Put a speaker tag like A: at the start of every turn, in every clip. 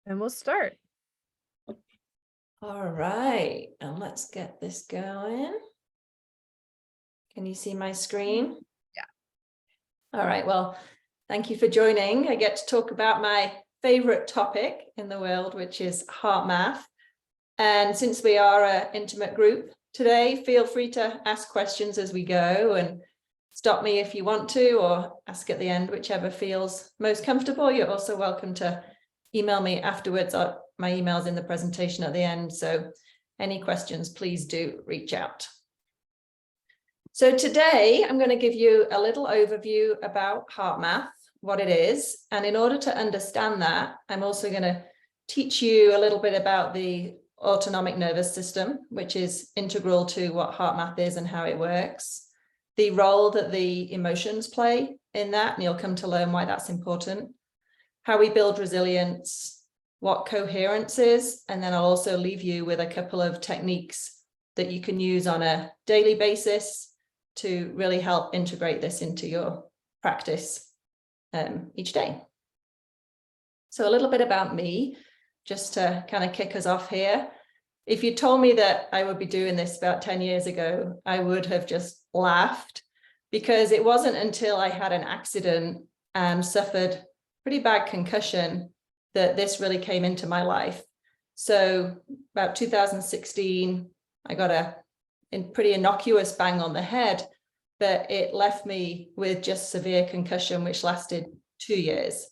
A: And we'll start.
B: All right, and let's get this going. Can you see my screen?
A: Yeah.
B: All right, well, thank you for joining. I get to talk about my favorite topic in the world, which is HeartMath. And since we are an intimate group today, feel free to ask questions as we go and stop me if you want to, or ask at the end, whichever feels most comfortable. You're also welcome to email me afterwards. My email's in the presentation at the end. So any questions, please do reach out. So today I'm going to give you a little overview about HeartMath, what it is. And in order to understand that, I'm also going to teach you a little bit about the autonomic nervous system, which is integral to what HeartMath is and how it works, the role that the emotions play in that, and you'll come to learn why that's important, how we build resilience, what coherence is, and then I'll also leave you with a couple of techniques that you can use on a daily basis to really help integrate this into your practice each day. So a little bit about me, just to kind of kick us off here. If you told me that I would be doing this about 10 years ago, I would have just laughed, because it wasn't until I had an accident and suffered pretty bad concussion that this really came into my life. So about 2016, I got a pretty innocuous bang on the head, but it left me with just severe concussion, which lasted 2 years.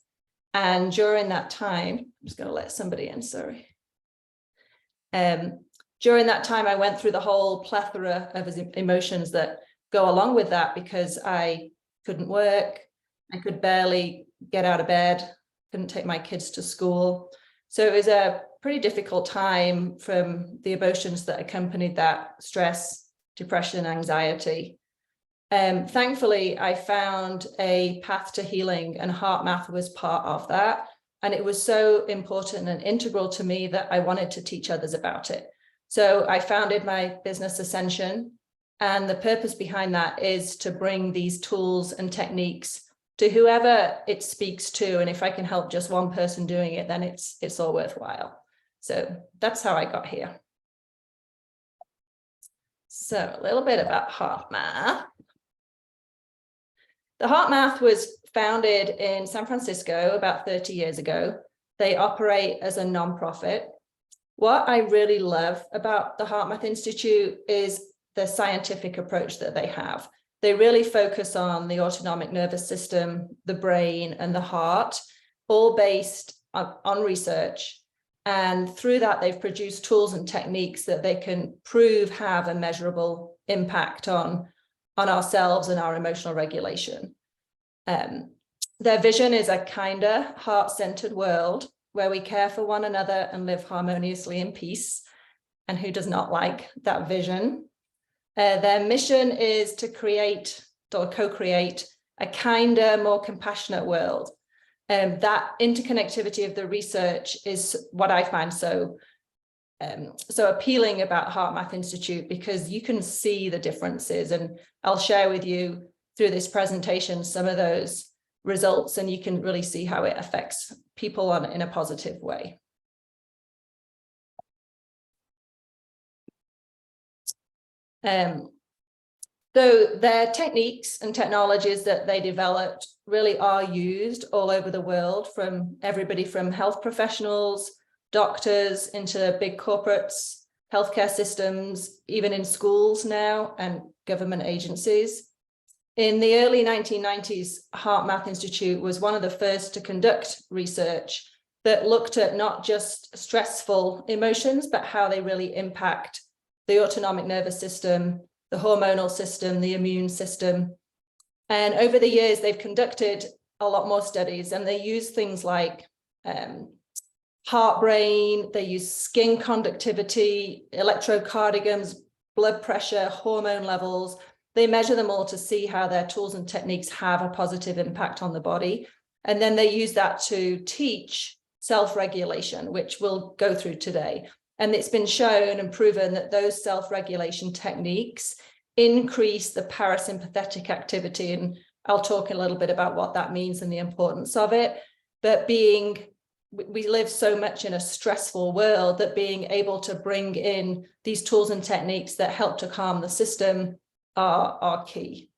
B: And during that time, I'm just going to let somebody in, sorry. During that time, I went through the whole plethora of emotions that go along with that, because I couldn't work, I could barely get out of bed, couldn't take my kids to school. So it was a pretty difficult time from the emotions that accompanied that: stress, depression, anxiety. Thankfully, I found a path to healing, and HeartMath was part of that. And it was so important and integral to me that I wanted to teach others about it. So I founded my business Ascension, and the purpose behind that is to bring these tools and techniques to whoever it speaks to. And if I can help just one person doing it, then it's all worthwhile. So that's how I got here. So a little bit about HeartMath. The HeartMath was founded in San Francisco about 30 years ago. They operate as a nonprofit. What I really love about the HeartMath Institute is the scientific approach that they have. They really focus on the autonomic nervous system, the brain, and the heart, all based on research. And through that, they've produced tools and techniques that they can prove have a measurable impact on ourselves and our emotional regulation. Their vision is a kinder, heart-centered world where we care for one another and live harmoniously in peace. And who does not like that vision? Their mission is to create or co-create a kinder, more compassionate world. That interconnectivity of the research is what I find so appealing about HeartMath Institute, because you can see the differences, and I'll share with you through this presentation some of those results, and you can really see how it affects people in a positive way. So their techniques and technologies that they developed really are used all over the world, from everybody from health professionals, doctors, into big corporates, healthcare systems, even in schools now, and government agencies. In the early 1990s, HeartMath Institute was one of the first to conduct research that looked at not just stressful emotions, but how they really impact the autonomic nervous system, the hormonal system, the immune system. And over the years, they've conducted a lot more studies, and they use things like heart brain, they use skin conductivity, electrocardiograms, blood pressure, hormone levels. They measure them all to see how their tools and techniques have a positive impact on the body. And then they use that to teach self-regulation, which we'll go through today. And it's been shown and proven that those self-regulation techniques increase the parasympathetic activity. And I'll talk a little bit about what that means and the importance of it. But being we live so much in a stressful world that being able to bring in these tools and techniques that help to calm the system are key.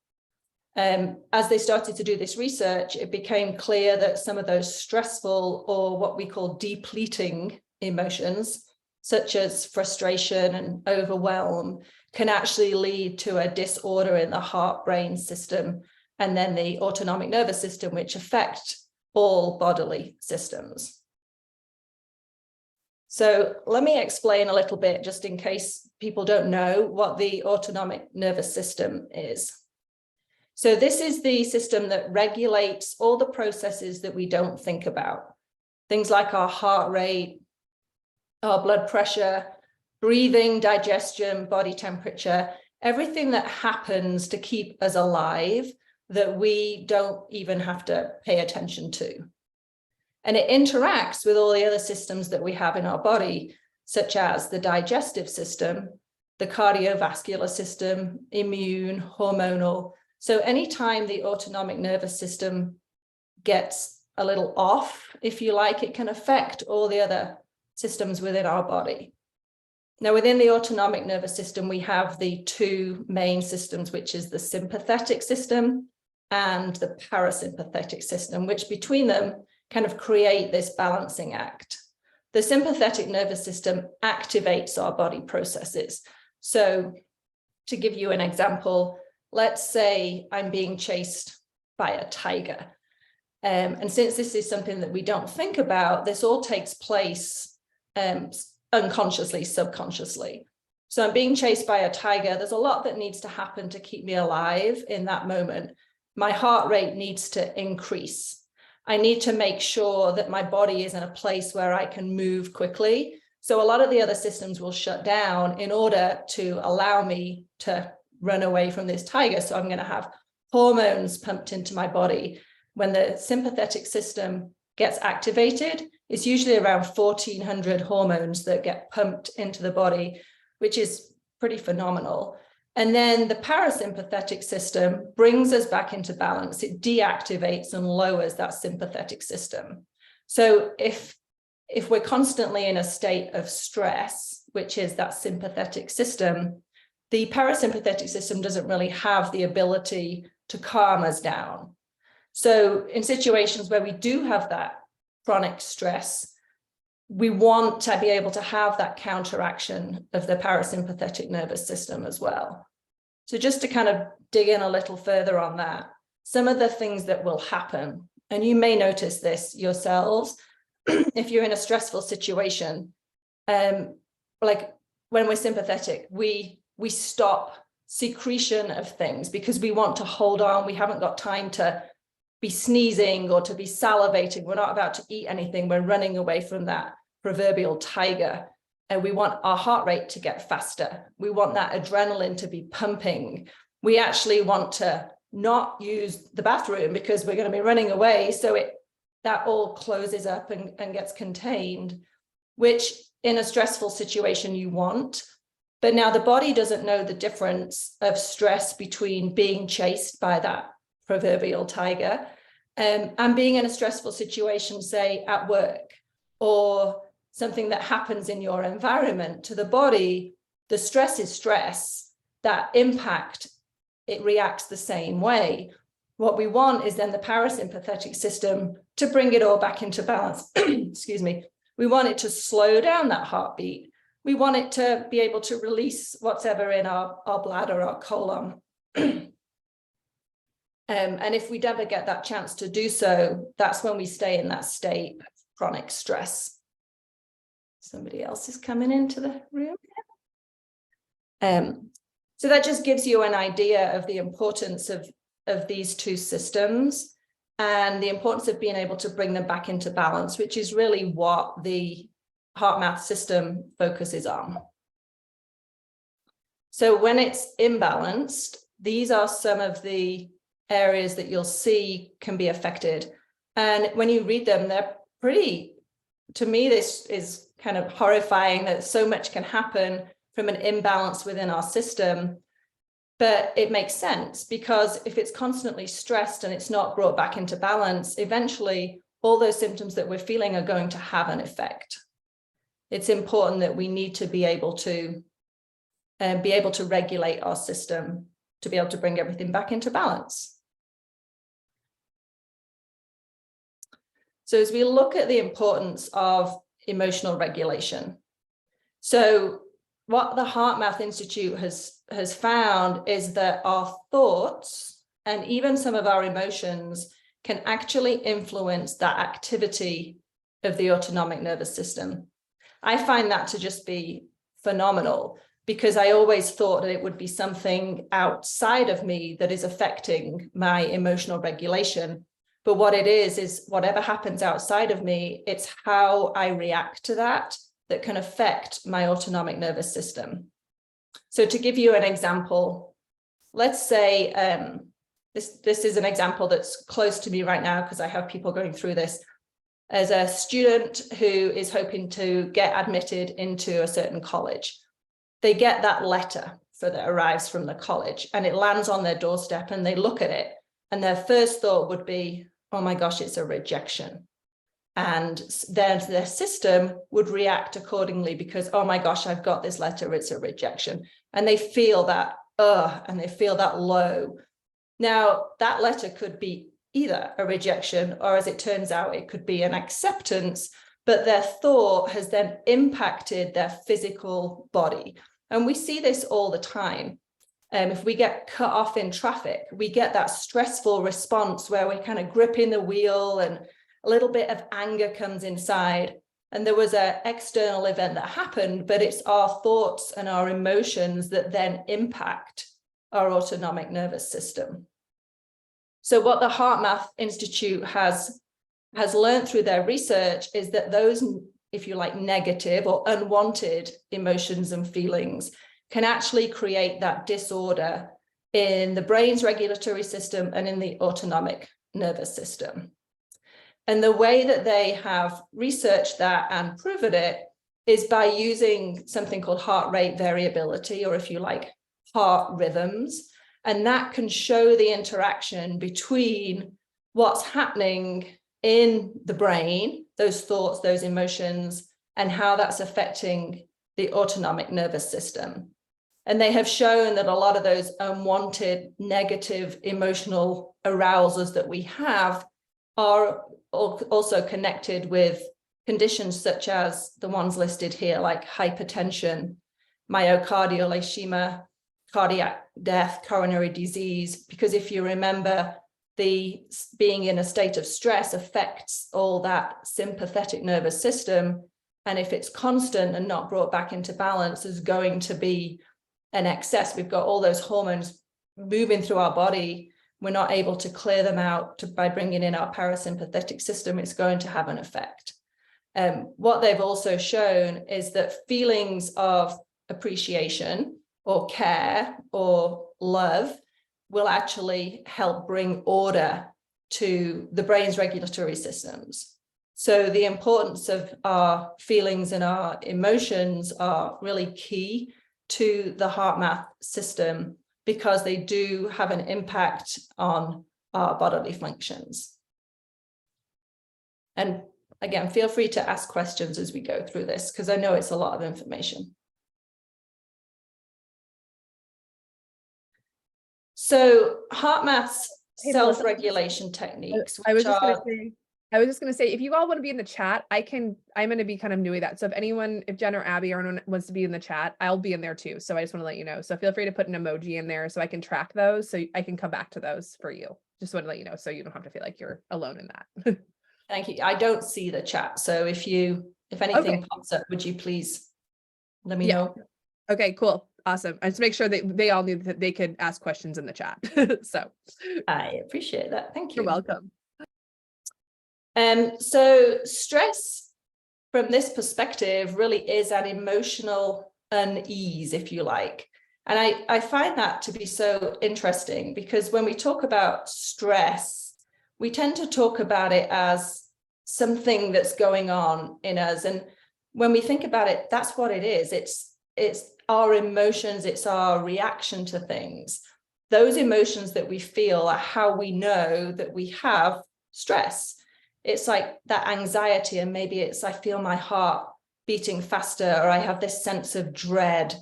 B: As they started to do this research, it became clear that some of those stressful, or what we call depleting emotions, such as frustration and overwhelm, can actually lead to a disorder in the heart-brain system and then the autonomic nervous system, which affect all bodily systems. So let me explain a little bit, just in case people don't know what the autonomic nervous system is. So this is the system that regulates all the processes that we don't think about. Things like our heart rate, our blood pressure, breathing, digestion, body temperature, everything that happens to keep us alive that we don't even have to pay attention to. And it interacts with all the other systems that we have in our body, such as the digestive system, the cardiovascular system, immune, hormonal. So anytime the autonomic nervous system gets a little off, if you like, it can affect all the other systems within our body. Now, within the autonomic nervous system, we have the two main systems, which is the sympathetic system and the parasympathetic system, which between them kind of create this balancing act. The sympathetic nervous system activates our body processes. So to give you an example, let's say I'm being chased by a tiger. And since this is something that we don't think about, this all takes place unconsciously, subconsciously. So I'm being chased by a tiger. There's a lot that needs to happen to keep me alive in that moment. My heart rate needs to increase. I need to make sure that my body is in a place where I can move quickly. So a lot of the other systems will shut down in order to allow me to run away from this tiger. So I'm going to have hormones pumped into my body. When the sympathetic system gets activated, it's usually around 1,400 hormones that get pumped into the body, which is pretty phenomenal. And then the parasympathetic system brings us back into balance. It deactivates and lowers that sympathetic system. So if we're constantly in a state of stress, which is that sympathetic system, the parasympathetic system doesn't really have the ability to calm us down. So in situations where we do have that chronic stress, we want to be able to have that counteraction of the parasympathetic nervous system as well. So just to kind of dig in a little further on that, some of the things that will happen, and you may notice this yourselves, if you're in a stressful situation, like when we're sympathetic, we stop secretion of things because we want to hold on. We haven't got time to be sneezing or to be salivating. We're not about to eat anything. We're running away from that proverbial tiger. And we want our heart rate to get faster. We want that adrenaline to be pumping. We actually want to not use the bathroom because we're going to be running away. So that all closes up and gets contained, which in a stressful situation you want. But now the body doesn't know the difference of stress between being chased by that proverbial tiger and being in a stressful situation, say at work, or something that happens in your environment. To the body, the stress is stress. That impact, it reacts the same way. What we want is then the parasympathetic system to bring it all back into balance. Excuse me. We want it to slow down that heartbeat. We want it to be able to release whatever in our bladder, our colon. And if we never get that chance to do so, that's when we stay in that state of chronic stress. Somebody else is coming into the room. So that just gives you an idea of the importance of these two systems and the importance of being able to bring them back into balance, which is really what the HeartMath system focuses on. So when it's imbalanced, these are some of the areas that you'll see can be affected. And when you read them, they're pretty, to me, this is kind of horrifying that so much can happen from an imbalance within our system. But it makes sense because if it's constantly stressed and it's not brought back into balance, eventually all those symptoms that we're feeling are going to have an effect. It's important that we need to be able to regulate our system to be able to bring everything back into balance. So as we look at the importance of emotional regulation, so what the HeartMath Institute has found is that our thoughts and even some of our emotions can actually influence that activity of the autonomic nervous system. I find that to just be phenomenal, because I always thought that it would be something outside of me that is affecting my emotional regulation. But what it is whatever happens outside of me, it's how I react to that can affect my autonomic nervous system. So to give you an example, let's say this is an example that's close to me right now because I have people going through this. As a student who is hoping to get admitted into a certain college, they get that letter that arrives from the college and it lands on their doorstep and they look at it and their first thought would be, oh my gosh, it's a rejection. And then their system would react accordingly because, oh my gosh, I've got this letter, it's a rejection. And they feel that, and they feel that low. Now, that letter could be either a rejection or, as it turns out, it could be an acceptance, but their thought has then impacted their physical body. And we see this all the time. If we get cut off in traffic, we get that stressful response where we're kind of gripping the wheel and a little bit of anger comes inside. And there was an external event that happened, but it's our thoughts and our emotions that then impact our autonomic nervous system. So what the HeartMath Institute has learned through their research is that those, if you like, negative or unwanted emotions and feelings can actually create that disorder in the brain's regulatory system and in the autonomic nervous system. And the way that they have researched that and proven it is by using something called heart rate variability, or if you like, heart rhythms. And that can show the interaction between what's happening in the brain, those thoughts, those emotions, and how that's affecting the autonomic nervous system. And they have shown that a lot of those unwanted negative emotional arousals that we have are also connected with conditions such as the ones listed here, like hypertension, myocardial ischemia, cardiac death, coronary disease. Because if you remember, the being in a state of stress affects all that sympathetic nervous system. And if it's constant and not brought back into balance, there's going to be an excess. We've got all those hormones moving through our body. We're not able to clear them out by bringing in our parasympathetic system. It's going to have an effect. What they've also shown is that feelings of appreciation or care or love will actually help bring order to the brain's regulatory systems. So the importance of our feelings and our emotions are really key to the HeartMath system, because they do have an impact on our bodily functions. And again, feel free to ask questions as we go through this, because I know it's a lot of information. So HeartMath's self-regulation techniques.
A: I was just gonna say, if you all want to be in the chat, I'm gonna be kind of new at that. So if Jen or Abby or anyone wants to be in the chat, I'll be in there too. So I just want to let you know. So feel free to put an emoji in there so I can track those, so I can come back to those for you. Just want to let you know, so you don't have to feel like you're alone in that.
B: Thank you. I don't see the chat. So if anything pops up, would you please let me know?
A: Okay, cool. Awesome. I just make sure that they all knew that they could ask questions in the chat. So
B: I appreciate that. Thank you.
A: You're welcome.
B: So stress from this perspective really is an emotional unease, if you like. And I find that to be so interesting, because when we talk about stress, we tend to talk about it as something that's going on in us. And when we think about it, that's what it is. It's our emotions, it's our reaction to things. Those emotions that we feel are how we know that we have stress. it's like that anxiety, and maybe it's I feel my heart beating faster, or I have this sense of dread.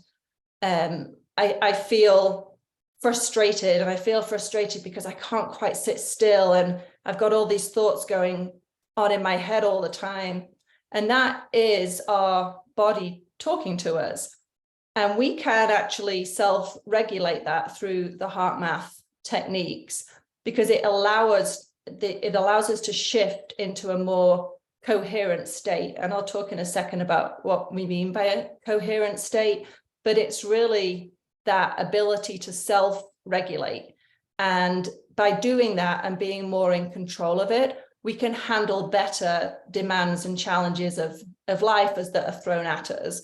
B: I feel frustrated, and I feel frustrated because I can't quite sit still, and I've got all these thoughts going on in my head all the time. And that is our body talking to us. And we can actually self-regulate that through the HeartMath techniques, because it allows us to shift into a more coherent state. And I'll talk in a second about what we mean by a coherent state, but it's really that ability to self-regulate. And by doing that and being more in control of it, we can handle better demands and challenges of life as that are thrown at us,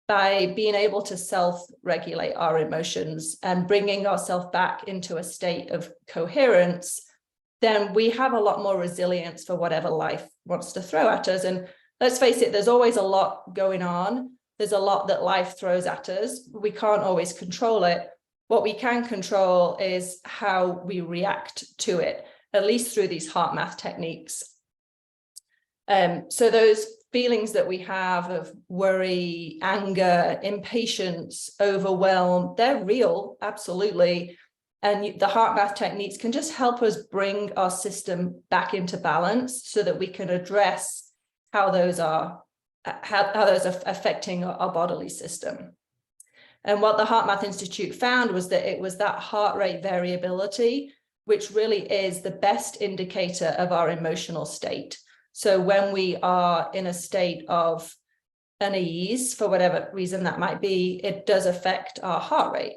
B: by being able to self-regulate our emotions and bringing ourselves back into a state of coherence. Then we have a lot more resilience for whatever life wants to throw at us. And let's face it, there's always a lot going on. There's a lot that life throws at us. We can't always control it. What we can control is how we react to it, at least through these HeartMath techniques. So those feelings that we have of worry, anger, impatience, overwhelm, they're real, absolutely. And the HeartMath techniques can just help us bring our system back into balance so that we can address how those are affecting our bodily system. And what the HeartMath Institute found was that it was that heart rate variability, which really is the best indicator of our emotional state. So when we are in a state of unease, for whatever reason that might be, it does affect our heart rate.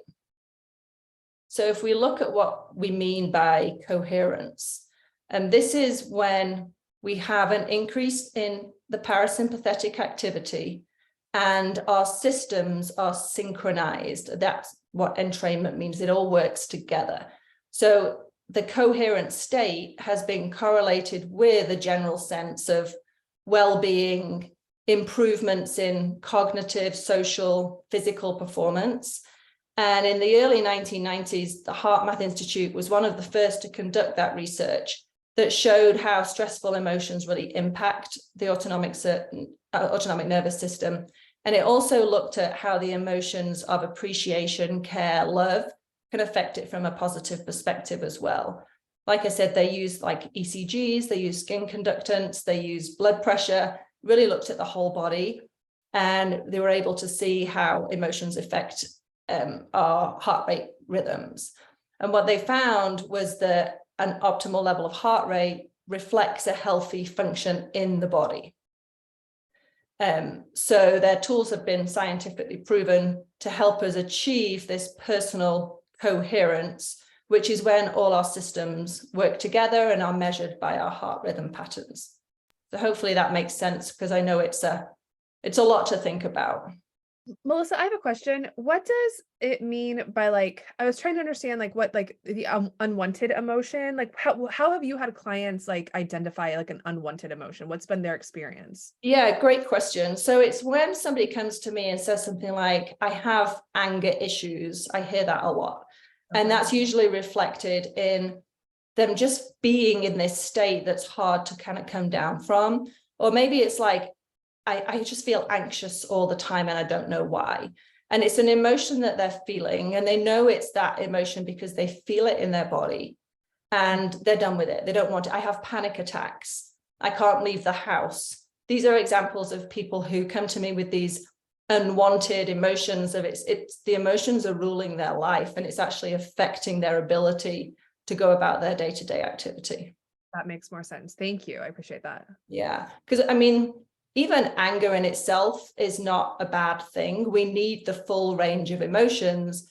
B: So if we look at what we mean by coherence, and this is when we have an increase in the parasympathetic activity and our systems are synchronized. That's what entrainment means. It all works together. So the coherent state has been correlated with a general sense of well-being, improvements in cognitive, social, physical performance. And in the early 1990s, the HeartMath Institute was one of the first to conduct that research that showed how stressful emotions really impact the autonomic nervous system. And it also looked at how the emotions of appreciation, care, love can affect it from a positive perspective as well. Like I said, they used like ECGs, they used skin conductance, they used blood pressure, really looked at the whole body, and they were able to see how emotions affect our heart rate rhythms. And what they found was that an optimal level of heart rate reflects a healthy function in the body. So their tools have been scientifically proven to help us achieve this personal coherence, which is when all our systems work together and are measured by our heart rhythm patterns. So hopefully that makes sense, because I know it's a lot to think about.
A: Melissa, I have a question. What does it mean by, like, I was trying to understand, like, what, like, the unwanted emotion, like how have you had clients like identify like an unwanted emotion? What's been their experience?
B: Yeah, great question. So it's when somebody comes to me and says something like, I have anger issues. I hear that a lot. Okay. And that's usually reflected in them just being in this state that's hard to kind of come down from. Or maybe it's like, I just feel anxious all the time and I don't know why. And it's an emotion that they're feeling, and they know it's that emotion because they feel it in their body and they're done with it. They don't want it. I have panic attacks. I can't leave the house. These are examples of people who come to me with these unwanted emotions of it's the emotions are ruling their life, and it's actually affecting their ability to go about their day-to-day activity.
A: That makes more sense. Thank you. I appreciate that.
B: Yeah, because I mean, even anger in itself is not a bad thing. We need the full range of emotions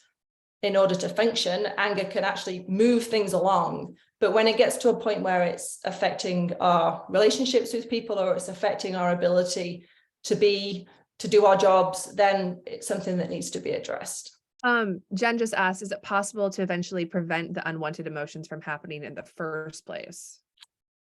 B: in order to function. Anger can actually move things along. But when it gets to a point where it's affecting our relationships with people, or it's affecting our ability to do our jobs, then it's something that needs to be addressed.
A: Jen just asked, is it possible to eventually prevent the unwanted emotions from happening in the first place?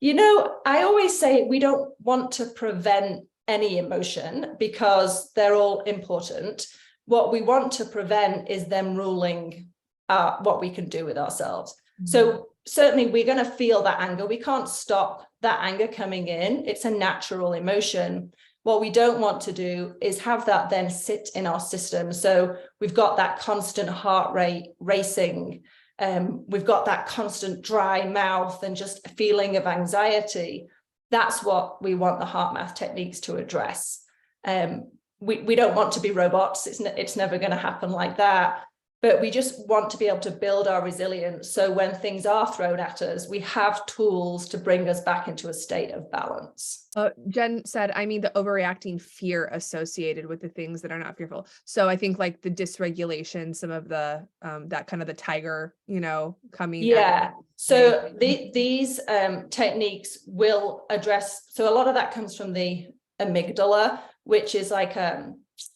B: You know, I always say we don't want to prevent any emotion because they're all important. What we want to prevent is them ruling what we can do with ourselves. Mm-hmm. So certainly we're going to feel that anger. We can't stop that anger coming in. It's a natural emotion. What we don't want to do is have that then sit in our system. So we've got that constant heart rate racing. We've got that constant dry mouth and just a feeling of anxiety. That's what we want the HeartMath techniques to address. We don't want to be robots. It's never going to happen like that. But we just want to be able to build our resilience. So when things are thrown at us, we have tools to bring us back into a state of balance.
A: Jen said, I mean, the overreacting fear associated with the things that are not fearful. So I think like the dysregulation, some of the, that kind of the tiger, coming.
B: Yeah. So these techniques will address, so a lot of that comes from the amygdala, which is like,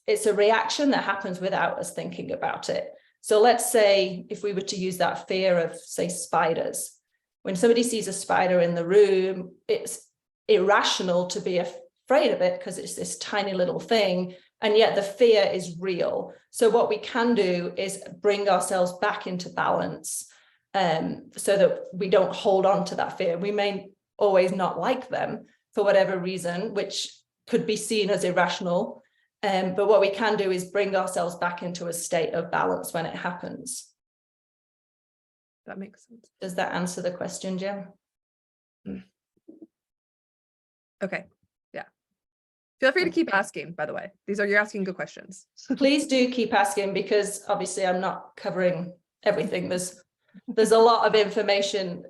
B: it's a reaction that happens without us thinking about it. So let's say if we were to use that fear of, say, spiders, when somebody sees a spider in the room, it's irrational to be afraid of it because it's this tiny little thing, and yet the fear is real. So what we can do is bring ourselves back into balance, so that we don't hold on to that fear. We may always not like them for whatever reason, which could be seen as irrational. But what we can do is bring ourselves back into a state of balance when it happens.
A: That makes sense.
B: Does that answer the question, Jim?
A: Okay. Yeah. Feel free to keep asking, by the way. You're asking good questions.
B: Please do keep asking, because obviously I'm not covering everything. There's a lot of information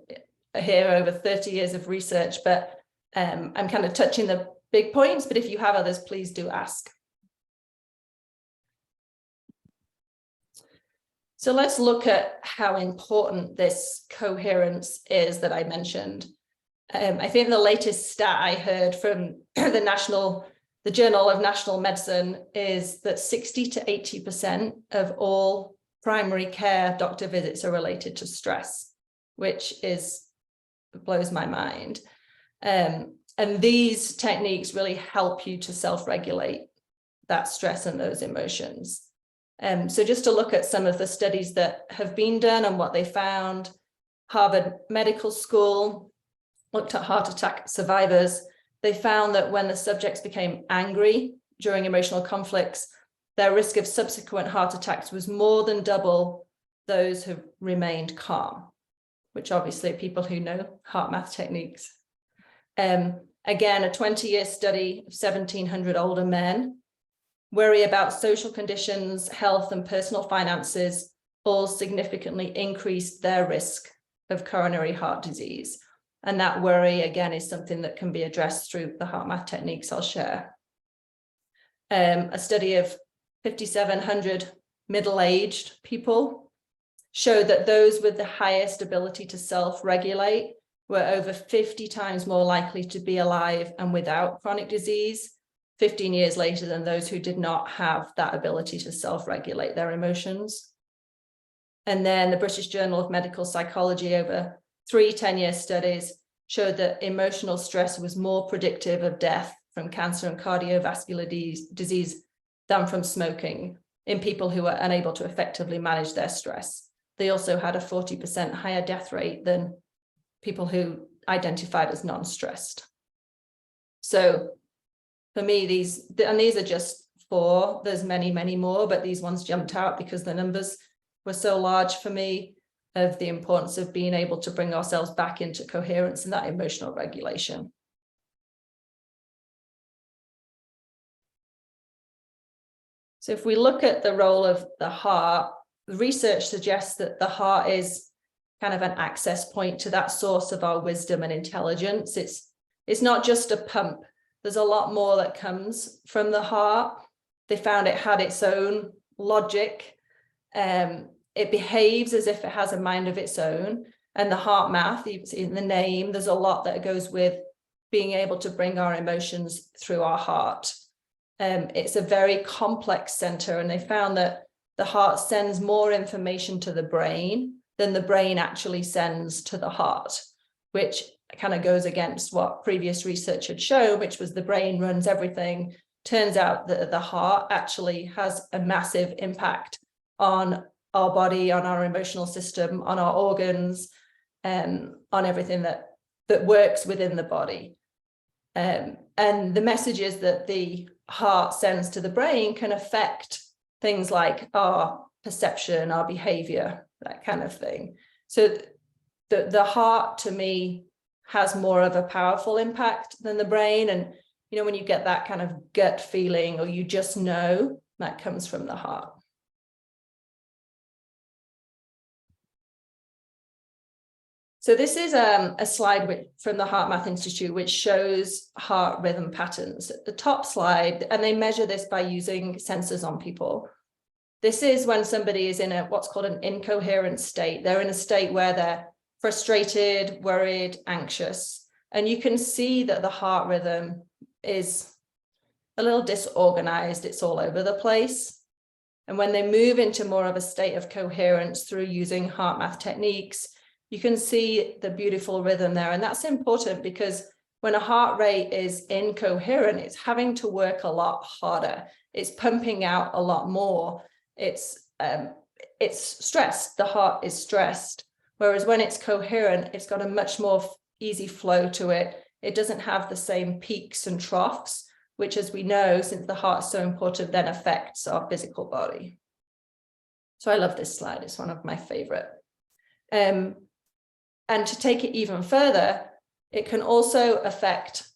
B: here, over 30 years of research, but I'm kind of touching the big points, but if you have others, please do ask. So let's look at how important this coherence is that I mentioned. I think the latest stat I heard from the Journal of National Medicine is that 60 to 80% of all primary care doctor visits are related to stress, which blows my mind. And these techniques really help you to self-regulate that stress and those emotions. So just to look at some of the studies that have been done and what they found, Harvard Medical School looked at heart attack survivors. They found that when the subjects became angry during emotional conflicts, their risk of subsequent heart attacks was more than double those who remained calm, which obviously are people who know HeartMath techniques. Again, a 20-year study of 1,700 older men worry about social conditions, health, and personal finances all significantly increased their risk of coronary heart disease. And that worry, again, is something that can be addressed through the HeartMath techniques I'll share. A study of 5,700 middle-aged people showed that those with the highest ability to self-regulate were over 50 times more likely to be alive and without chronic disease 15 years later than those who did not have that ability to self-regulate their emotions. And then the British Journal of Medical Psychology, over 3 10-year studies, showed that emotional stress was more predictive of death from cancer and cardiovascular disease than from smoking in people who were unable to effectively manage their stress. They also had a 40% higher death rate than people who identified as non-stressed. So for me, these are just 4, there's many, many more, but these ones jumped out because the numbers were so large for me, of the importance of being able to bring ourselves back into coherence and that emotional regulation. So if we look at the role of the heart, the research suggests that the heart is kind of an access point to that source of our wisdom and intelligence. It's not just a pump. There's a lot more that comes from the heart. They found it had its own logic. It behaves as if it has a mind of its own. And the HeartMath, in the name, there's a lot that goes with being able to bring our emotions through our heart. It's a very complex center, and they found that the heart sends more information to the brain than the brain actually sends to the heart, which kind of goes against what previous research had shown, which was the brain runs everything. Turns out that the heart actually has a massive impact on our body, on our emotional system, on our organs, on everything that that works within the body. And the messages that the heart sends to the brain can affect things like our perception, our behavior, that kind of thing. So the heart, to me, has more of a powerful impact than the brain. And, you know, when you get that kind of gut feeling, or you just know, that comes from the heart. So this is a slide from the HeartMath Institute, which shows heart rhythm patterns. The top slide, and they measure this by using sensors on people. This is when somebody is in what's called an incoherent state. They're in a state where they're frustrated, worried, anxious. And you can see that the heart rhythm is a little disorganized. It's all over the place. And when they move into more of a state of coherence through using HeartMath techniques, you can see the beautiful rhythm there. And that's important because when a heart rate is incoherent, it's having to work a lot harder. It's pumping out a lot more. It's stressed. The heart is stressed. Whereas when it's coherent, it's got a much more easy flow to it. It doesn't have the same peaks and troughs, which, as we know, since the heart is so important, then affects our physical body. So I love this slide. It's one of my favorite. And to take it even further, it can also affect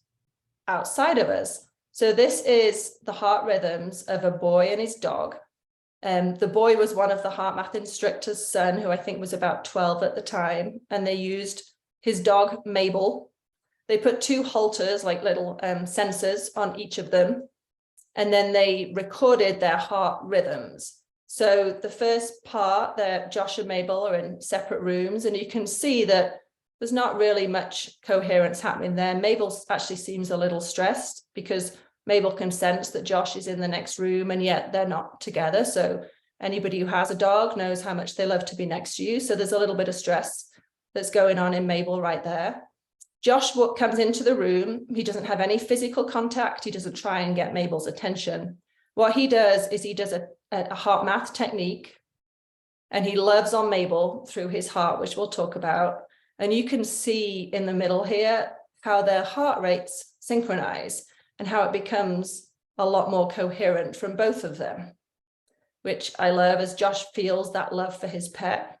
B: outside of us. So this is the heart rhythms of a boy and his dog. The boy was one of the HeartMath instructor's son, who I think was about 12 at the time, and they used his dog, Mabel. They put 2 halters, like little sensors, on each of them, and then they recorded their heart rhythms. So the first part, Josh and Mabel are in separate rooms, and you can see that there's not really much coherence happening there. Mabel actually seems a little stressed because Mabel can sense that Josh is in the next room, and yet they're not together. So anybody who has a dog knows how much they love to be next to you. So there's a little bit of stress that's going on in Mabel right there. Josh comes into the room. He doesn't have any physical contact. He doesn't try and get Mabel's attention. What he does is he does a HeartMath technique, and he loves on Mabel through his heart, which we'll talk about. And you can see in the middle here how their heart rates synchronize and how it becomes a lot more coherent from both of them, which I love, as Josh feels that love for his pet.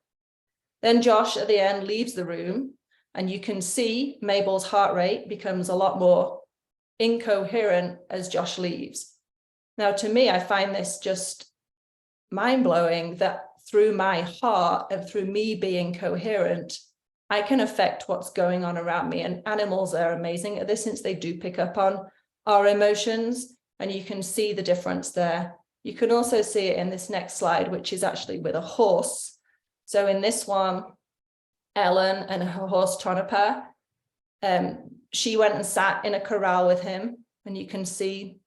B: Then Josh at the end leaves the room, and you can see Mabel's heart rate becomes a lot more incoherent as Josh leaves. Now, to me, I find this just mind-blowing that through my heart and through me being coherent, I can affect what's going on around me. And animals are amazing at this, since they do pick up on our emotions, and you can see the difference there. You can also see it in this next slide, which is actually with a horse. So in this one, Ellen and her horse Tonopah, she went and sat in a corral with him, and you can see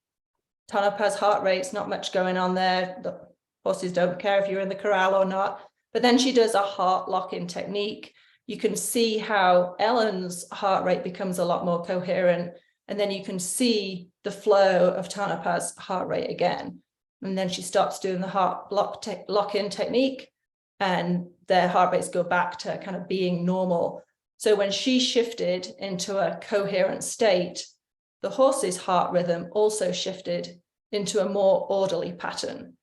B: Tonopah's heart rate's not much going on there. The horses don't care if you're in the corral or not. But then she does a heart lock-in technique. You can see how Ellen's heart rate becomes a lot more coherent. And then you can see the flow of Tonopah's heart rate again. And then she stops doing the heart lock-in technique, and their heart rates go back to kind of being normal. So when she shifted into a coherent state, the horse's heart rhythm also shifted into a more orderly pattern.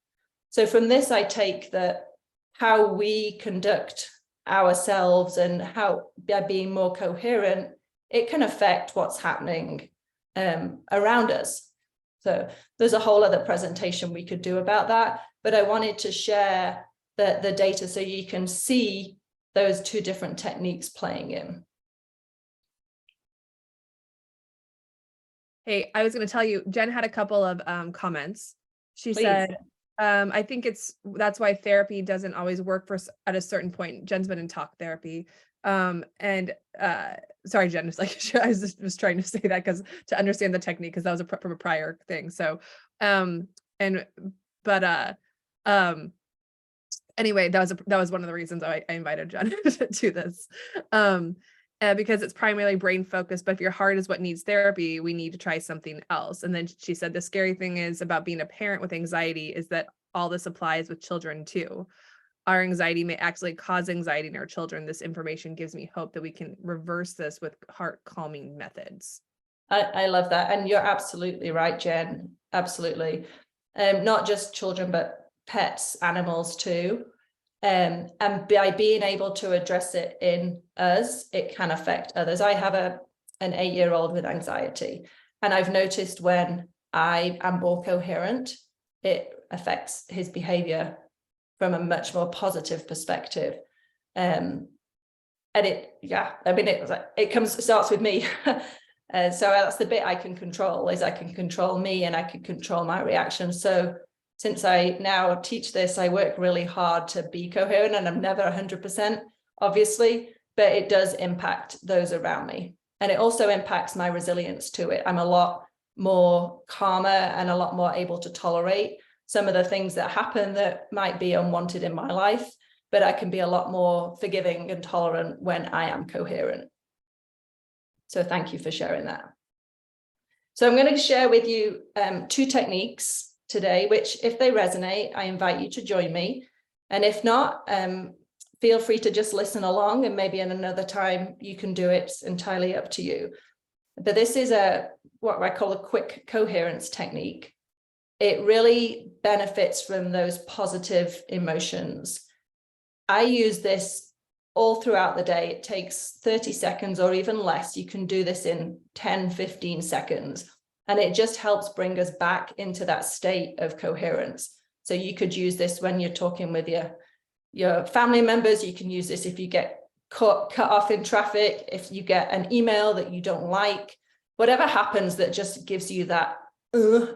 B: So from this, I take that how we conduct ourselves and how, by being more coherent, it can affect what's happening around us. So there's a whole other presentation we could do about that, but I wanted to share the data so you can see those 2 different techniques playing in.
A: Hey, I was going to tell you, Jen had a couple of comments. She
B: Please.
A: said, I think that's why therapy doesn't always work at a certain point. Jen's been in talk therapy. Sorry, Jen, it's like, I was trying to say that to understand the technique, because that was from a prior thing. So, anyway, that was one of the reasons I invited Jen to this. Because it's primarily brain focused, but if your heart is what needs therapy, we need to try something else. And then she said, the scary thing is about being a parent with anxiety is that all this applies with children too. our anxiety may actually cause anxiety in our children. This information gives me hope that we can reverse this with heart calming methods.
B: I love that. And you're absolutely right, Jen. Absolutely. Not just children, but pets, animals too. And by being able to address it in us, it can affect others. I have an 8-year-old with anxiety, and I've noticed when I am more coherent, it affects his behavior from a much more positive perspective. And it, yeah, I mean, it starts with me. So that's the bit I can control, is I can control me and I can control my reaction. So since I now teach this, I work really hard to be coherent, and I'm never 100%, obviously, but it does impact those around me. And it also impacts my resilience to it. I'm a lot more calmer and a lot more able to tolerate some of the things that happen that might be unwanted in my life, but I can be a lot more forgiving and tolerant when I am coherent. So thank you for sharing that. So I'm going to share with you 2 techniques today, which if they resonate, I invite you to join me. And if not, feel free to just listen along, and maybe in another time you can do it. It's entirely up to you. But this is what I call a quick coherence technique. It really benefits from those positive emotions. I use this all throughout the day. It takes 30 seconds or even less. You can do this in 10, 15 seconds. And it just helps bring us back into that state of coherence. So you could use this when you're talking with your family members. You can use this if you get cut off in traffic, if you get an email that you don't like, whatever happens that just gives you that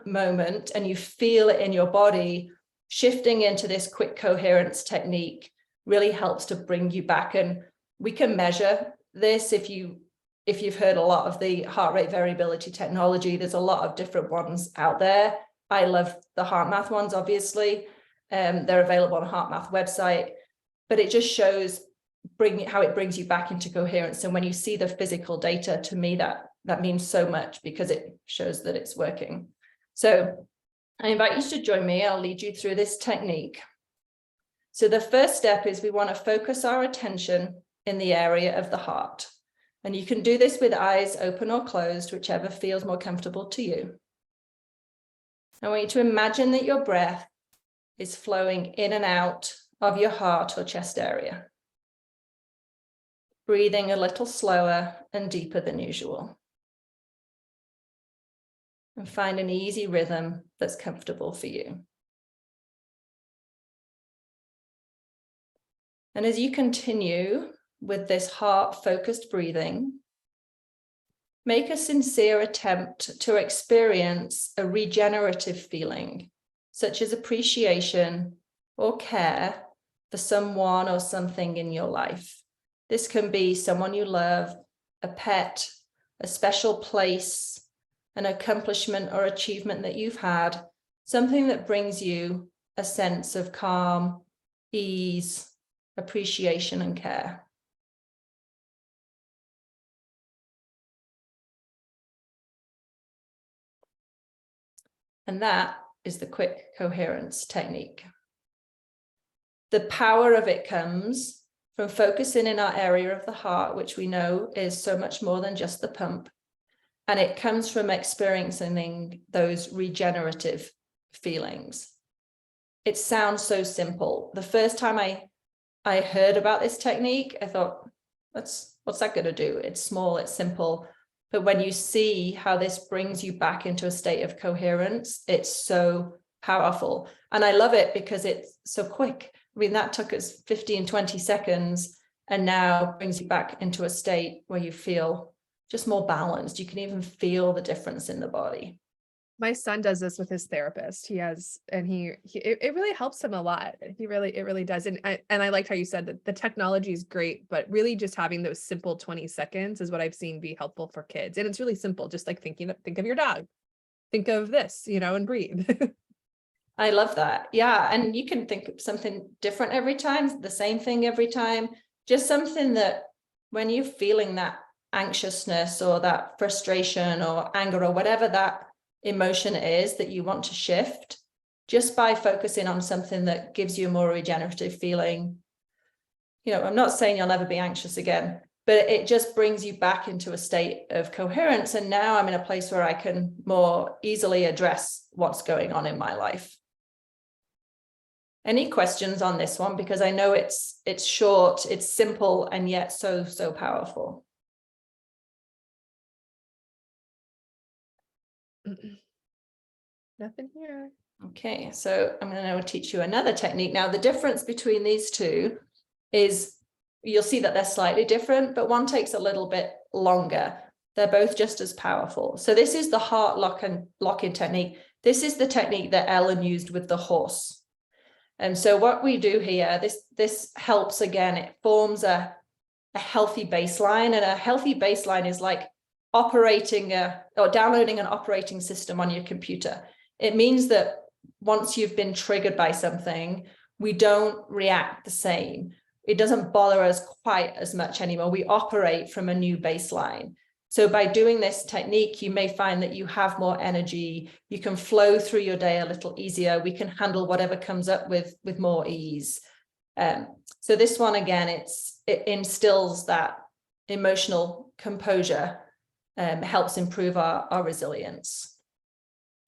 B: moment and you feel it in your body. Shifting into this quick coherence technique really helps to bring you back. And we can measure this. If you've heard a lot of the heart rate variability technology, there's a lot of different ones out there. I love the HeartMath ones, obviously. They're available on the HeartMath website, but it just shows how it brings you back into coherence. And when you see the physical data, to me, that means so much, because it shows that it's working. So I invite you to join me. I'll lead you through this technique. So the first step is we want to focus our attention in the area of the heart. And you can do this with eyes open or closed, whichever feels more comfortable to you. I want you to imagine that your breath is flowing in and out of your heart or chest area. Breathing a little slower and deeper than usual. And find an easy rhythm that's comfortable for you. And as you continue with this heart-focused breathing, make a sincere attempt to experience a regenerative feeling, such as appreciation or care for someone or something in your life. This can be someone you love, a pet, a special place, an accomplishment or achievement that you've had, something that brings you a sense of calm, ease, appreciation, and care. And that is the quick coherence technique. The power of it comes from focusing in our area of the heart, which we know is so much more than just the pump. And it comes from experiencing those regenerative feelings. It sounds so simple. The first time I heard about this technique, I thought, what's that going to do? It's small, it's simple. But when you see how this brings you back into a state of coherence, it's so powerful. And I love it because it's so quick. I mean, that took us 15, 20 seconds, and now brings you back into a state where you feel just more balanced. You can even feel the difference in the body.
A: My son does this with his therapist. It really helps him a lot. It really does. And I liked how you said that the technology is great, but really just having those simple 20 seconds is what I've seen be helpful for kids. And it's really simple, just like think of your dog, think of this, and breathe.
B: I love that. Yeah. And you can think of something different every time, the same thing every time, just something that when you're feeling that anxiousness or that frustration or anger or whatever that emotion is that you want to shift, just by focusing on something that gives you a more regenerative feeling. I'm not saying you'll never be anxious again, but it just brings you back into a state of coherence. And now I'm in a place where I can more easily address what's going on in my life. Any questions on this one? Because I know it's short, it's simple, and yet so powerful.
A: Nothing here.
B: Okay, so I'm going to teach you another technique. Now, the difference between these two is you'll see that they're slightly different, but one takes a little bit longer. They're both just as powerful. So this is the heart lock-in technique. This is the technique that Ellen used with the horse. And so what we do here, this helps, again, it forms a healthy baseline, and a healthy baseline is like operating or downloading an operating system on your computer. It means that once you've been triggered by something, we don't react the same. It doesn't bother us quite as much anymore. We operate from a new baseline. So by doing this technique, you may find that you have more energy. You can flow through your day a little easier. We can handle whatever comes up with more ease. So this one, again, it instills that emotional composure, helps improve our resilience.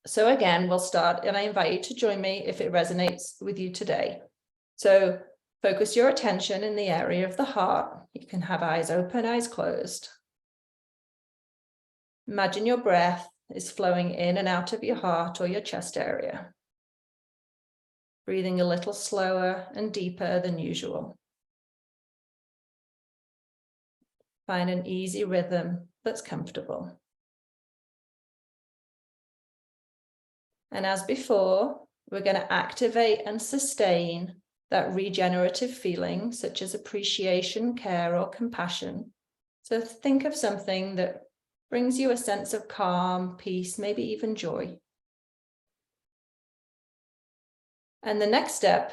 B: So again, we'll start, and I invite you to join me if it resonates with you today. So focus your attention in the area of the heart. You can have eyes open, eyes closed. Imagine your breath is flowing in and out of your heart or your chest area. Breathing a little slower and deeper than usual. Find an easy rhythm that's comfortable. And as before, we're going to activate and sustain that regenerative feeling, such as appreciation, care, or compassion. So think of something that brings you a sense of calm, peace, maybe even joy. And the next step,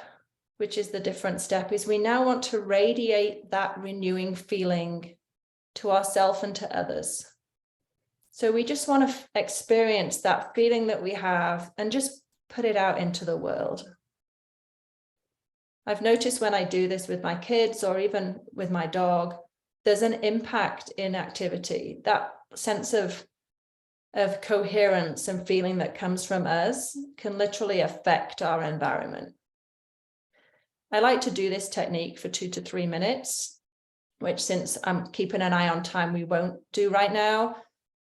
B: which is the different step, is we now want to radiate that renewing feeling to ourselves and to others. So we just want to experience that feeling that we have and just put it out into the world. I've noticed when I do this with my kids or even with my dog, there's an impact in activity. That sense of coherence and feeling that comes from us can literally affect our environment. I like to do this technique for 2 to 3 minutes, which, since I'm keeping an eye on time, we won't do right now.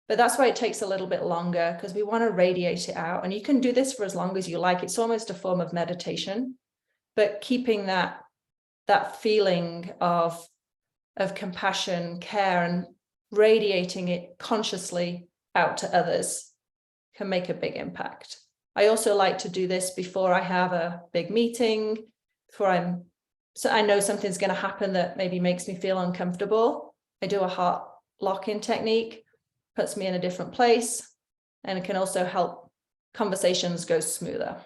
B: But that's why it takes a little bit longer, because we want to radiate it out. And you can do this for as long as you like. It's almost a form of meditation, but keeping that feeling of compassion, care, and radiating it consciously out to others can make a big impact. I also like to do this before I have a big meeting, so I know something's going to happen that maybe makes me feel uncomfortable. I do a heart lock-in technique, puts me in a different place, and it can also help conversations go smoother.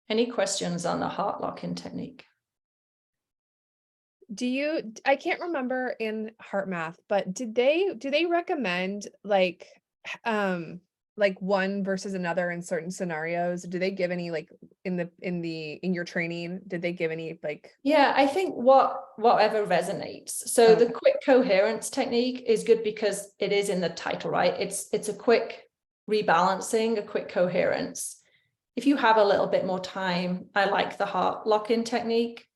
B: Any questions on the heart lock-in technique?
A: I can't remember in HeartMath, but do they recommend like one versus another in certain scenarios? Do they give any, like, in your training, did they give any, like?
B: Yeah, I think whatever resonates. So the quick coherence technique is good because it is in the title, right? It's a quick rebalancing, a quick coherence. If you have a little bit more time, I like the heart lock-in technique.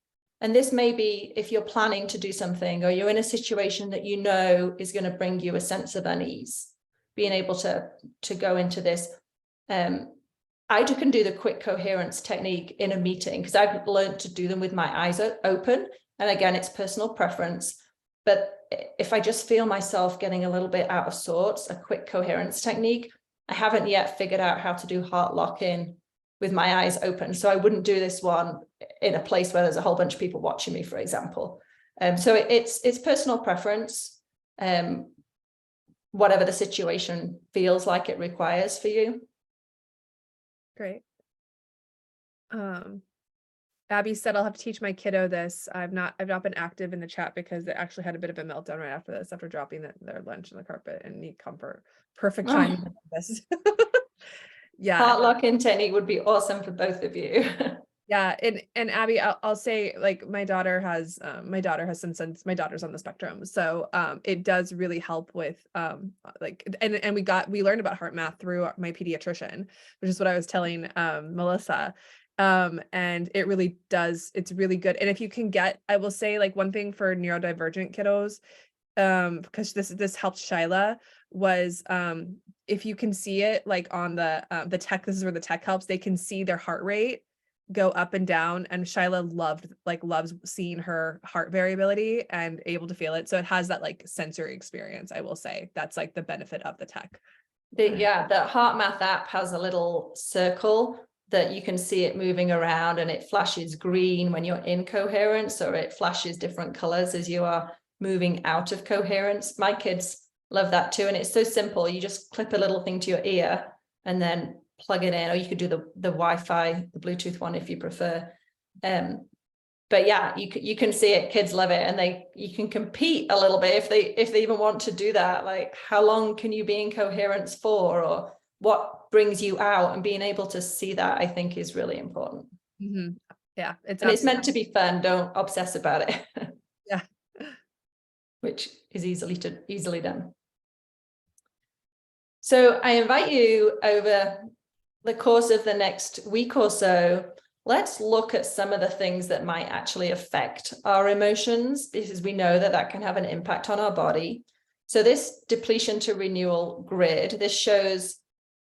B: And this may be if you're planning to do something, or you're in a situation that you know is going to bring you a sense of unease, being able to go into this. I can do the quick coherence technique in a meeting because I've learned to do them with my eyes open. And again, it's personal preference. But if I just feel myself getting a little bit out of sorts, a quick coherence technique, I haven't yet figured out how to do heart lock-in with my eyes open. So I wouldn't do this one in a place where there's a whole bunch of people watching me, for example. So it's personal preference, whatever the situation feels like it requires for you.
A: Great. Abby said, I'll have to teach my kiddo this. I've not been active in the chat because it actually had a bit of a meltdown right after this, after dropping their lunch on the carpet and need comfort. Perfect time for this. Yeah.
B: Heart lock-in technique would be awesome for both of you.
A: Yeah, and Abby, I'll say, like, my daughter has some sense. My daughter's on the spectrum, so it does really help with like, and we learned about HeartMath through my pediatrician, which is what I was telling Melissa. And it really does, it's really good. And if you can get, I will say, like, one thing for neurodivergent kiddos, because this helped Shyla, was if you can see it, like, on the tech, this is where the tech helps, they can see their heart rate go up and down, and Shyla loves seeing her heart variability and able to feel it. So it has that, like, sensory experience. I will say that's, like, the benefit of the tech.
B: The HeartMath app has a little circle that you can see it moving around, and it flashes green when you're in coherence, or it flashes different colors as you are moving out of coherence. My kids love that too, and it's so simple. You just clip a little thing to your ear and then plug it in, or you could do the Wi-Fi, the Bluetooth one if you prefer. But yeah, you can see it. Kids love it, and you can compete a little bit if they even want to do that. Like, how long can you be in coherence for, or what brings you out, and being able to see that, I think, is really important.
A: Mm-hmm. Yeah, it's
B: meant to be fun. Don't obsess about it.
A: Yeah,
B: which is easily done. So I invite you, over the course of the next week or so, let's look at some of the things that might actually affect our emotions, because we know that can have an impact on our body. So this depletion to renewal grid, this shows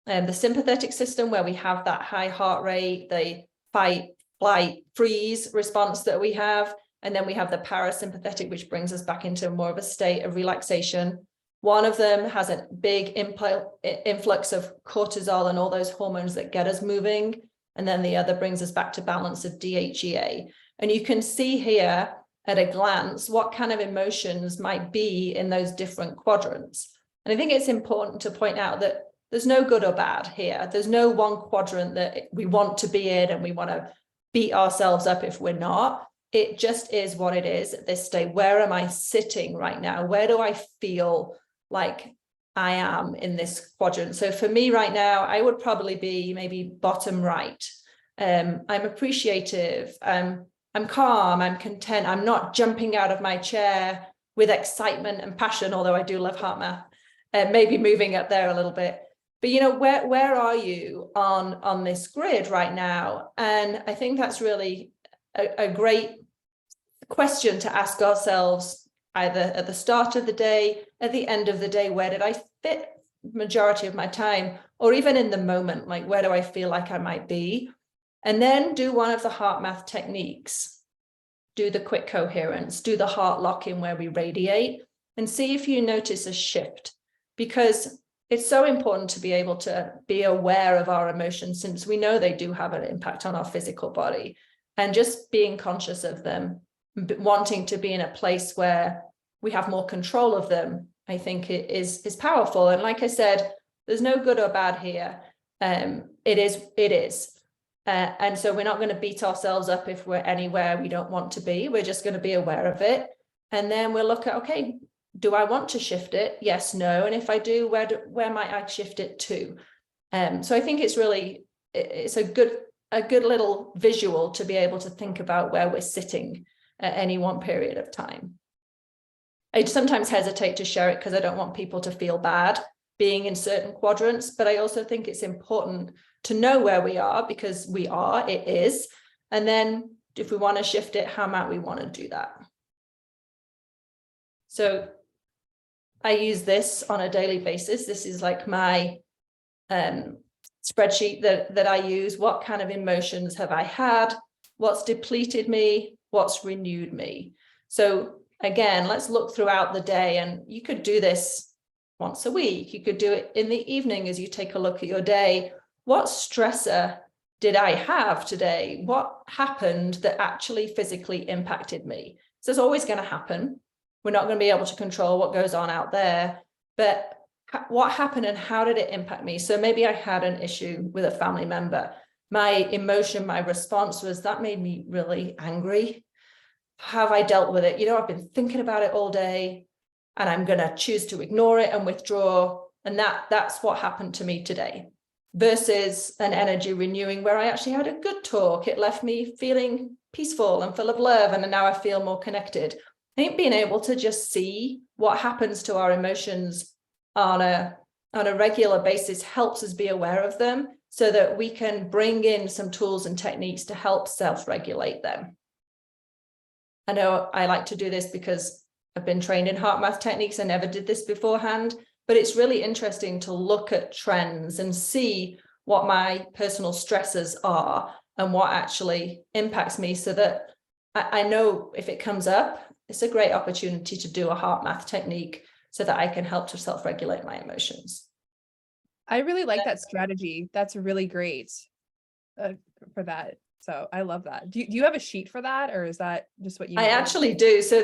B: the sympathetic system, where we have that high heart rate, the fight, flight, freeze response that we have. And then we have the parasympathetic, which brings us back into more of a state of relaxation. One of them has a big influx of cortisol and all those hormones that get us moving. And then the other brings us back to balance of DHEA. And you can see here at a glance what kind of emotions might be in those different quadrants. And I think it's important to point out that there's no good or bad here. There's no one quadrant that we want to be in and we want to beat ourselves up if we're not. It just is what it is at this stage. Where am I sitting right now? Where do I feel like I am in this quadrant? So for me right now, I would probably be maybe bottom right. I'm appreciative. I'm calm. I'm content. I'm not jumping out of my chair with excitement and passion, although I do love HeartMath, and maybe moving up there a little bit. But where are you on this grid right now? And I think that's really a great question to ask ourselves, either at the start of the day, at the end of the day. Where did I fit majority of my time, or even in the moment, like, where do I feel like I might be? And then do one of the HeartMath techniques. Do the quick coherence, do the heart lock-in where we radiate, and see if you notice a shift, because it's so important to be able to be aware of our emotions, since we know they do have an impact on our physical body, and just being conscious of them, wanting to be in a place where we have more control of them, I think it is powerful. And like I said, there's no good or bad here. It is. And so we're not going to beat ourselves up if we're anywhere we don't want to be. We're just going to be aware of it. And then we'll look at, okay, do I want to shift it? Yes, no. And if I do, where might I shift it to? So I think it's a good little visual to be able to think about where we're sitting at any one period of time. I sometimes hesitate to share it because I don't want people to feel bad being in certain quadrants, but I also think it's important to know where we are, because it is. And then if we want to shift it, how might we want to do that? So I use this on a daily basis. This is like my spreadsheet that I use. What kind of emotions have I had? What's depleted me? What's renewed me? So again, let's look throughout the day, and you could do this once a week. You could do it in the evening as you take a look at your day. What stressor did I have today? What happened that actually physically impacted me? So it's always going to happen. We're not going to be able to control what goes on out there, but what happened and how did it impact me? So maybe I had an issue with a family member. My emotion, my response was, that made me really angry. Have I dealt with it? I've been thinking about it all day, and I'm going to choose to ignore it and withdraw. And that's what happened to me today. versus an energy renewing where I actually had a good talk. It left me feeling peaceful and full of love, and now I feel more connected. I think being able to just see what happens to our emotions on a regular basis helps us be aware of them, so that we can bring in some tools and techniques to help self-regulate them. I know I like to do this because I've been trained in HeartMath techniques. I never did this beforehand, but it's really interesting to look at trends and see what my personal stressors are and what actually impacts me, so that I know if it comes up, it's a great opportunity to do a HeartMath technique so that I can help to self-regulate my emotions.
A: I really like that strategy. That's really great for that. So I love that. Do you have a sheet for that, or is that just what you
B: I
A: know?
B: actually do. So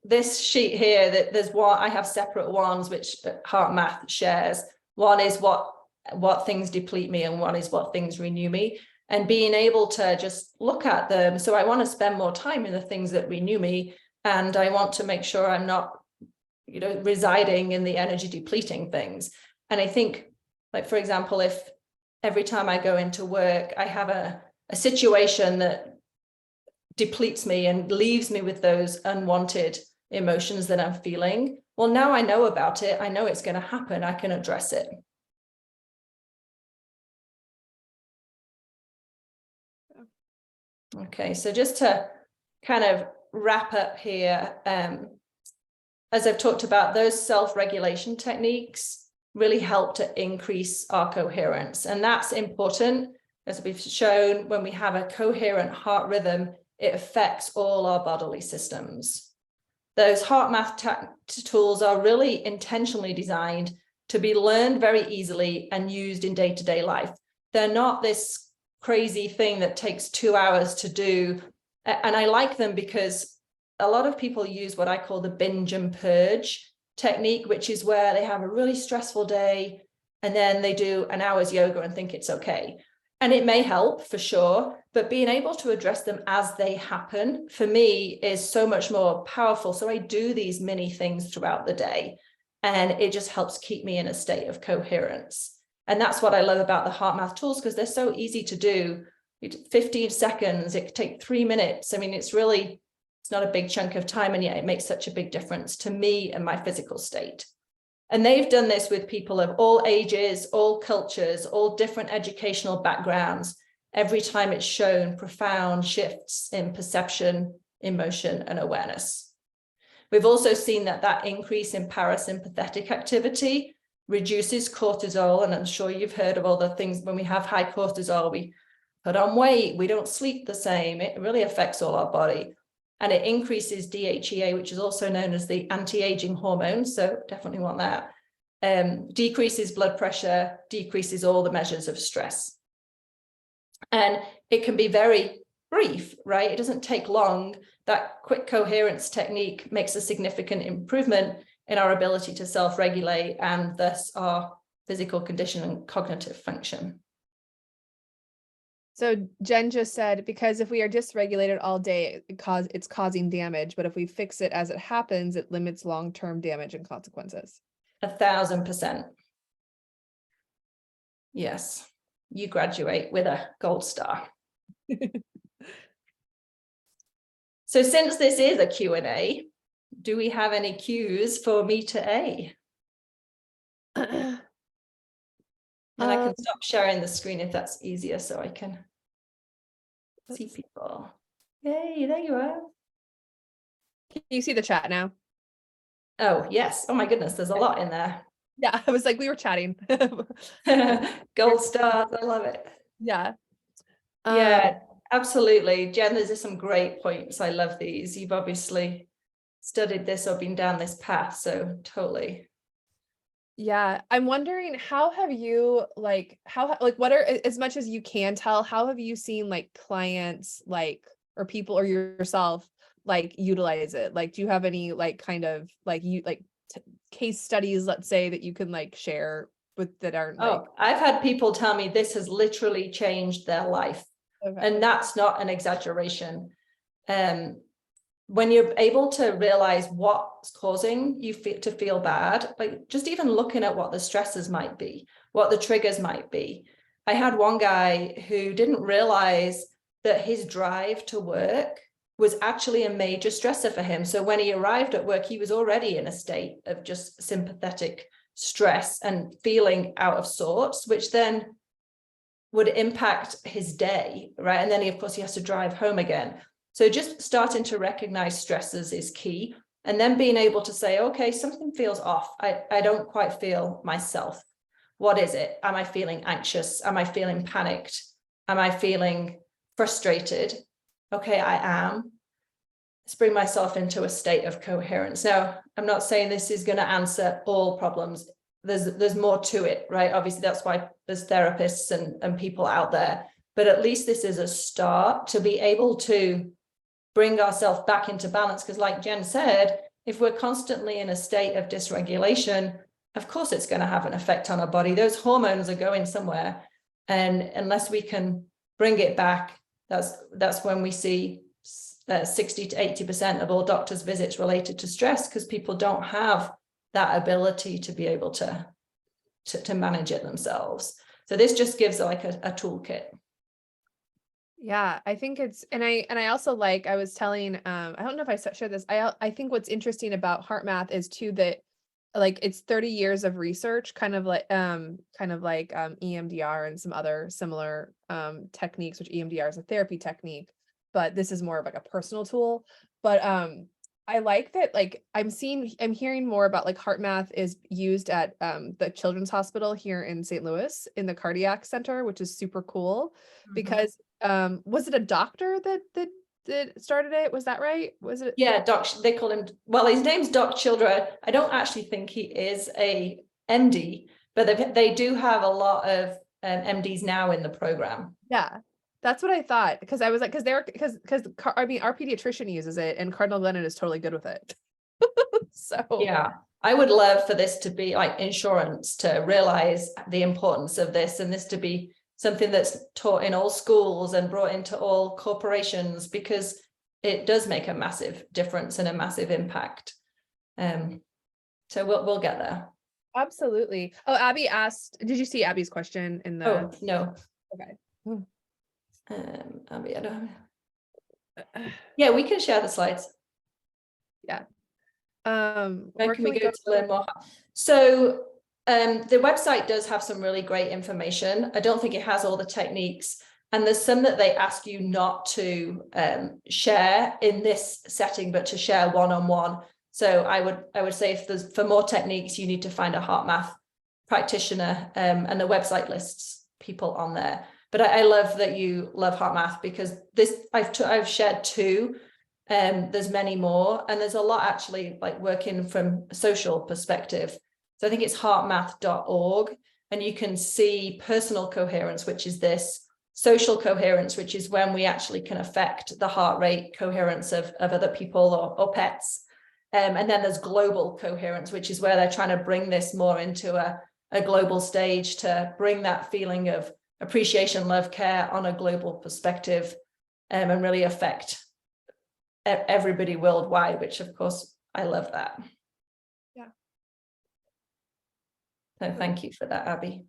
B: this sheet here, that there's one, I have separate ones which HeartMath shares. One is what things deplete me, and one is what things renew me. And being able to just look at them. So I want to spend more time in the things that renew me, and I want to make sure I'm not, residing in the energy depleting things. And I think, like, for example, if every time I go into work, I have a situation that depletes me and leaves me with those unwanted emotions that I'm feeling, well, now I know about it. I know it's going to happen. I can address it. Okay, so just to kind of wrap up here, as I've talked about, those self-regulation techniques really help to increase our coherence. And that's important, as we've shown. When we have a coherent heart rhythm, it affects all our bodily systems. Those HeartMath tools are really intentionally designed to be learned very easily and used in day-to-day life. They're not this crazy thing that takes 2 hours to do. And I like them because a lot of people use what I call the binge and purge technique, which is where they have a really stressful day and then they do an hour's yoga and think it's okay. And it may help for sure, but being able to address them as they happen, for me, is so much more powerful. So I do these mini things throughout the day, and it just helps keep me in a state of coherence. And that's what I love about the HeartMath tools, because they're so easy to do. 15 seconds, it could take 3 minutes. I mean, it's not a big chunk of time, and yet it makes such a big difference to me and my physical state. And they've done this with people of all ages, all cultures, all different educational backgrounds. Every time it's shown profound shifts in perception, emotion, and awareness. We've also seen that increase in parasympathetic activity reduces cortisol. And I'm sure you've heard of all the things when we have high cortisol, we put on weight, we don't sleep the same. It really affects all our body. And it increases DHEA, which is also known as the anti-aging hormone. So definitely want that. Decreases blood pressure, decreases all the measures of stress. And it can be very brief, right? It doesn't take long. That quick coherence technique makes a significant improvement in our ability to self-regulate, and thus our physical condition and cognitive function.
A: So Jen just said, because if we are dysregulated all day, it's causing damage, but if we fix it as it happens, it limits long-term damage and consequences.
B: 1000%. Yes, you graduate with a gold star. So since this is a Q&A, do we have any cues for me to A? And I can stop sharing the screen if that's easier, so I can see people. Yay, there you are.
A: Can you see the chat now? Oh,
B: yes. Oh my goodness, there's a lot in there.
A: Yeah, I was like, we were chatting.
B: Gold stars, I love it.
A: Yeah.
B: Yeah, absolutely. Jen, these are some great points. I love these. You've obviously studied this or been down this path, so totally.
A: Yeah, I'm wondering, how have you what are, as much as you can tell, how have you seen clients or people or yourself utilize it? Do you have any kind of case studies, let's say, that you can share with that aren't
B: I've had people tell me this has literally changed their life. Okay. And that's not an exaggeration. When you're able to realize what's causing you to feel bad, just even looking at what the stresses might be, what the triggers might be, I had one guy who didn't realize that his drive to work was actually a major stressor for him. So when he arrived at work, he was already in a state of just sympathetic stress and feeling out of sorts, which then would impact his day, right? And then of course he has to drive home again. So just starting to recognize stressors is key. And then being able to say, okay, something feels off. I don't quite feel myself. What is it? Am I feeling anxious? Am I feeling panicked? Am I feeling frustrated? Okay, I am. Let's bring myself into a state of coherence. Now, I'm not saying this is going to answer all problems. There's more to it, right? Obviously, that's why there's therapists and people out there. But at least this is a start to be able to bring ourselves back into balance. Because like Jen said, if we're constantly in a state of dysregulation, of course it's going to have an effect on our body. Those hormones are going somewhere. And unless we can bring it back, that's when we see 60 to 80% of all doctors' visits related to stress, because people don't have that ability to be able to manage it themselves. So this just gives like a toolkit.
A: Yeah, I think it's, and I also like, I was telling, I don't know if I shared this. I think what's interesting about HeartMath is too, that like it's 30 years of research, kind of like EMDR and some other similar techniques, which EMDR is a therapy technique, but this is more of like a personal tool. But I like that, like I'm hearing more about like HeartMath is used at the Children's Hospital here in St. Louis in the cardiac center, which is super cool. Because was it a doctor that started it? Was that right? Was it?
B: Yeah, Doc, they call him, well, his name's Doc Children. I don't actually think he is a MD, but they do have a lot of MDs now in the program.
A: Yeah, that's what I thought, because I was like, because I mean, our pediatrician uses it and Cardinal Glennon is totally good with it. So
B: yeah, I would love for this to be like insurance, to realize the importance of this, and this to be something that's taught in all schools and brought into all corporations, because it does make a massive difference and a massive impact. So we'll get there.
A: absolutely. Oh, Abby asked, did you see Abby's question in the?
B: Oh, no.
A: Okay.
B: Abby, I don't. Yeah, we can share the slides.
A: Yeah.
B: Where can we go to learn more? So the website does have some really great information. I don't think it has all the techniques, and there's some that they ask you not to share in this setting, but to share one-on-one. So I would say, if there's for more techniques, you need to find a HeartMath practitioner, and the website lists people on there. But I love that you love HeartMath, because this I've shared two. There's many more, and there's a lot actually like working from a social perspective. So I think it's heartmath.org, and you can see personal coherence, which is this, social coherence, which is when we actually can affect the heart rate coherence of other people or pets. And then there's global coherence, which is where they're trying to bring this more into a global stage, to bring that feeling of appreciation, love, care on a global perspective, and really affect everybody worldwide, which of course I love that.
A: Yeah.
B: So thank you for that, Abby.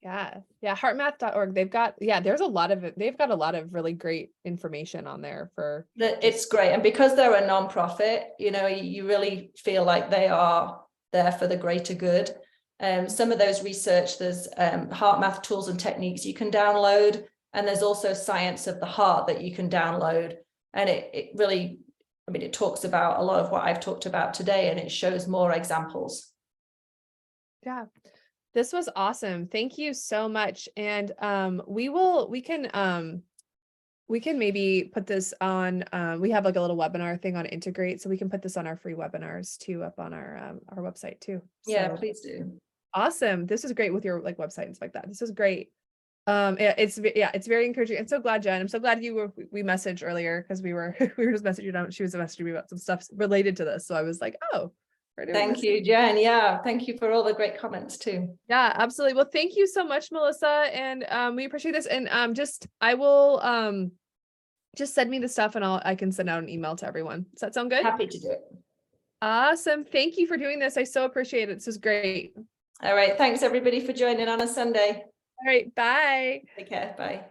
A: Yeah. Heartmath.org. They've got a lot of really great information on there for.
B: It's great. And because they're a nonprofit, you really feel like they are there for the greater good. Some of those research, there's HeartMath tools and techniques you can download, and there's also Science of the Heart that you can download. And it really, it talks about a lot of what I've talked about today, and it shows more examples.
A: Yeah, this was awesome. Thank you so much. And we can maybe put this on, we have like a little webinar thing on Integrate, so we can put this on our free webinars too, up on our website too.
B: Yeah, so, please do.
A: Awesome. This is great with your like website and stuff like that. This is great. It's very encouraging. I'm so glad, Jen. I'm so glad we messaged earlier, because we were just messaging. She was messaging me about some stuff related to this. So I was like, oh,
B: thank you, Jen. Yeah, thank you for all the great comments too.
A: Yeah, absolutely. Well, thank you so much, Melissa. And we appreciate this. And I will just send me the stuff, and I can send out an email to everyone. Does that sound good?
B: Happy to do it.
A: Awesome. Thank you for doing this. I so appreciate it. This is great.
B: All right. Thanks everybody for joining on a Sunday.
A: All right, bye.
B: Take care. Bye.